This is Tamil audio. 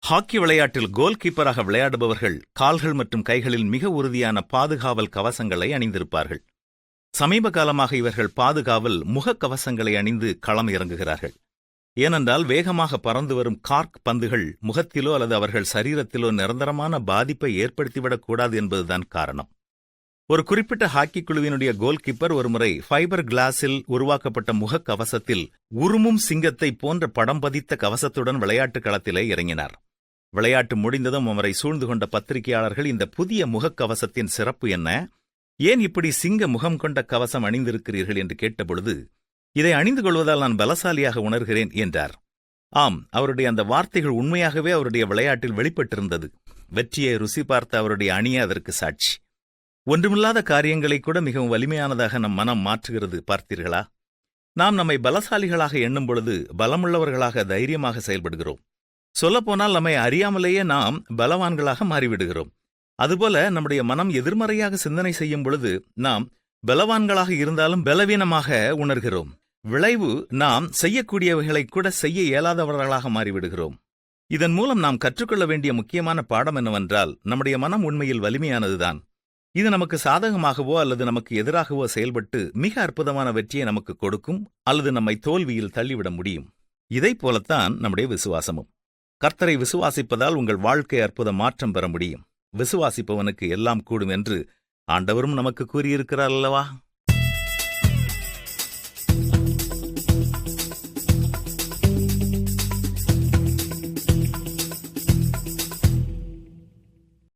ஹாக்கி விளையாட்டில் கோல் கீப்பராக விளையாடுபவர்கள் கால்கள் மற்றும் கைகளில் மிக உறுதியான பாதுகாவல் கவசங்களை அணிந்திருப்பார்கள். சமீப காலமாக இவர்கள் பாதுகாவல் முகக்கவசங்களை அணிந்து களம் இறங்குகிறார்கள். ஏனென்றால் வேகமாக பறந்து வரும் கார்க் பந்துகள் முகத்திலோ அல்லது அவர்கள் சரீரத்திலோ நிரந்தரமான பாதிப்பை ஏற்படுத்திவிடக்கூடாது என்பதுதான் காரணம். ஒரு குறிப்பிட்ட ஹாக்கி குழுவினுடைய கோல் கீப்பர் ஒருமுறை ஃபைபர் கிளாஸில் உருவாக்கப்பட்ட முகக்கவசத்தில் உருமும் சிங்கத்தை போன்ற படம் பதித்த கவசத்துடன் விளையாட்டு களத்திலே இறங்கினார். விளையாட்டு முடிந்ததும் அவரை சூழ்ந்து கொண்ட பத்திரிகையாளர்கள், இந்த புதிய முகக்கவசத்தின் சிறப்பு என்ன, ஏன் இப்படி சிங்க முகம் கொண்ட கவசம் அணிந்திருக்கிறீர்கள் என்று கேட்டபொழுது, இதை அணிந்து கொள்வதால் நான் பலசாலியாக உணர்கிறேன் என்றார். ஆம், அவருடைய அந்த வார்த்தைகள் உண்மையாகவே அவருடைய விளையாட்டில் வெளிப்பட்டிருந்தது. வெற்றியை ருசி பார்த்த அவருடைய அணியே அதற்கு சாட்சி. ஒன்றுமில்லாத காரியங்களை கூட மிகவும் வலிமையானதாக நம் மனம் மாற்றுகிறது, பார்த்தீர்களா? நாம் நம்மை பலசாலிகளாக எண்ணும் பொழுது பலமுள்ளவர்களாக தைரியமாக செயல்படுகிறோம். சொல்லப்போனால் நம்மை அறியாமலேயே நாம் பலவான்களாக மாறிவிடுகிறோம். அதுபோல நம்முடைய மனம் எதிர்மறையாக சிந்தனை செய்யும் பொழுது நாம் பலவான்களாக இருந்தாலும் பலவீனமாக உணர்கிறோம். விளைவு, நாம் செய்யக்கூடியவைகளை கூட செய்ய இயலாதவர்களாக மாறிவிடுகிறோம். இதன் மூலம் நாம் கற்றுக்கொள்ள வேண்டிய முக்கியமான பாடம் என்னவென்றால், நம்முடைய மனம் உண்மையில் வலிமையானதுதான். இது நமக்கு சாதகமாகவோ அல்லது நமக்கு எதிராகவோ செயல்பட்டு மிக அற்புதமான வெற்றியை நமக்கு கொடுக்கும், அல்லது நம்மை தோல்வியில் தள்ளிவிட முடியும். இதைப் போலத்தான் நம்முடைய விசுவாசமும். கர்த்தரை விசுவாசிப்பதால் உங்கள் வாழ்க்கை அற்புத மாற்றம் பெற முடியும். விசுவாசிப்பவனுக்கு எல்லாம் கூடும் என்று ஆண்டவரும் நமக்கு கூறியிருக்கிறார் அல்லவா?